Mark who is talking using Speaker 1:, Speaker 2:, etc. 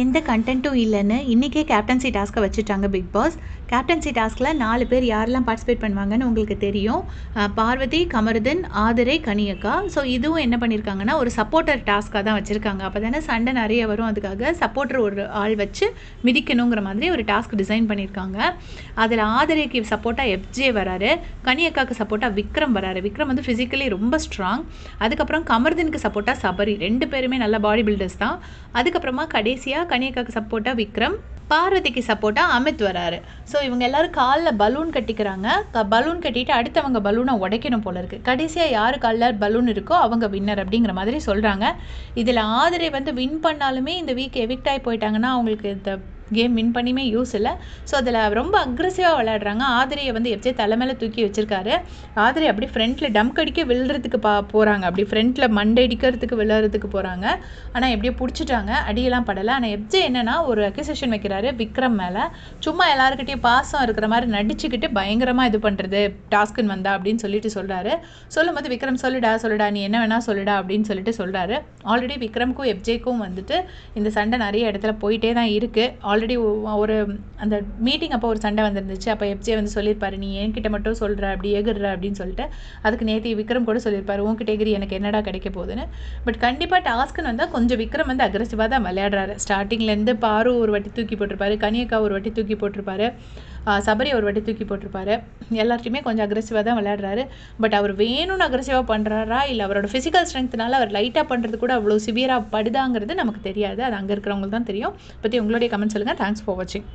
Speaker 1: எந்த கண்டென்ட்டும் இல்லைன்னு இன்றைக்கே கேப்டன்சி டாஸ்க்கை வச்சுட்டாங்க பிக் பாஸ். கேப்டன்சி டாஸ்கில் 4 பேர் யாரெல்லாம் பார்ட்டிசிபேட் பண்ணுவாங்கன்னு உங்களுக்கு தெரியும். பார்வதி, கமருதன், ஆதிரை, கனியக்கா. ஸோ இதுவும் என்ன பண்ணியிருக்காங்கன்னா ஒரு சப்போர்ட்டர் டாஸ்க்காக தான் வச்சுருக்காங்க. அப்போ தானே சண்டை நிறைய வரும், அதுக்காக சப்போர்ட்டர் ஒரு ஆள் வச்சு மிதிக்கணுங்கிற மாதிரி ஒரு டாஸ்க் டிசைன் பண்ணியிருக்காங்க. அதில் ஆதிரைக்கு சப்போர்ட்டாக எஃப்ஜே வராரு, கனியக்காவுக்கு சப்போர்ட்டாக விக்ரம் வராரு. விக்ரம் வந்து ஃபிசிக்கலி ரொம்ப ஸ்ட்ராங். அதுக்கப்புறம் கமருதனுக்கு சப்போர்ட்டாக சபரி. 2 பேருமே நல்ல பாடி பில்டர்ஸ் தான். அதுக்கப்புறமா கடைசியாக கனியக்காக்கு சப்போர்ட்டாக விக்ரம், பார்வதிக்கு சப்போர்ட்டாக அமித் வராரு. ஸோ இவங்க எல்லாரும் காலில் பலூன் கட்டிக்கிறாங்க. பலூன் கட்டிட்டு அடுத்தவங்க பலூனை உடைக்கணும் போல இருக்குது. கடைசியாக யாரு காலில் பலூன் இருக்கோ அவங்க வின்னர் அப்படிங்கிற மாதிரி சொல்கிறாங்க. இதில் ஆதிரை வந்து வின் பண்ணாலுமே இந்த வீக் எவிக்ட் ஆகி போயிட்டாங்கன்னா அவங்களுக்கு இந்த கேம் வின் பண்ணியுமே யூஸ் இல்லை. ஸோ அதில் ரொம்ப அக்ரெசிவாக விளையாடுறாங்க. ஆதிரையை வந்து எஃப்ஜே தலைமையில் தூக்கி வச்சிருக்காரு. ஆதிரை அப்படி ஃப்ரண்ட்டில் டம்க் அடிக்க விழுறதுக்கு போகிறாங்க. அப்படி ஃப்ரண்ட்டில் மண்டை அடிக்கிறதுக்கு விழுறதுக்கு போகிறாங்க. ஆனால் எப்படியோ பிடிச்சிட்டாங்க, அடியெல்லாம் படலை. ஆனால் எஃப்ஜே என்னன்னா ஒரு அக்யூசேஷன் வைக்கிறாரு விக்ரம் மேலே. சும்மா எல்லாருக்கிட்டையும் பாசம் இருக்கிற மாதிரி நடிச்சுக்கிட்டு பயங்கரமாக இது பண்ணுறது டாஸ்க்குன்னு வந்தா அப்படின்னு சொல்லிட்டு சொல்கிறாரு. சொல்லும்போது விக்ரம் சொல்லுடா நீ என்ன வேணா சொல்லுடா அப்படின்னு சொல்லிட்டு சொல்கிறாரு. ஆல்ரெடி விக்ரம்க்கும் எஃப்ஜேக்கும் வந்துட்டு இந்த சண்டை நிறைய இடத்துல போயிட்டே தான் இருக்குது. ஆல்ரெடி ஒரு அந்த மீட்டிங் அப்போ ஒரு சண்டை வந்துருந்துச்சு. அப்போ எஃப்ஜே வந்து சொல்லியிருப்பாரு, நீ என்கிட்ட மட்டும் சொல்கிற அப்படி எகிற அப்படின்னு சொல்லிட்டு. அதுக்கு நேற்று விக்ரம் கூட சொல்லியிருப்பாரு, உன்கிட்ட எகிரி எனக்கு என்னடா கிடைக்க போகுதுன்னு. பட் கண்டிப்பாக டாஸ்க்குன்னு வந்தால் கொஞ்சம் விக்ரம் வந்து அக்ரெசிவாக தான் விளையாடுறாரு. ஸ்டார்டிங்லேருந்து பாரு ஒரு வாட்டி தூக்கி போட்டிருப்பாரு, கனியக்கா ஒரு வாட்டி தூக்கி போட்டிருப்பாரு, சபரி ஒரு வாட்டி தூக்கி போட்டிருப்பாரு. எல்லாத்தையுமே கொஞ்சம் அக்ரெசிவாக தான் விளையாடுறாரு. பட் அவர் வேணும்னு அக்ரெசிவாக பண்ணுறாரா இல்லை அவரோட ஃபிசிக்கல் ஸ்ட்ரென்த்னால அவர் லைட்டாக பண்ணுறது கூட அவ்வளோ சிவியராக படுதாங்கிறது நமக்கு தெரியாது. அது அங்கே இருக்கிறவங்களுக்கு தான் தெரியும். பற்றி உங்களுடைய கமெண்ட் சொல்லுங்கள். தேங்க்ஸ் ஃபார் வாட்சிங்.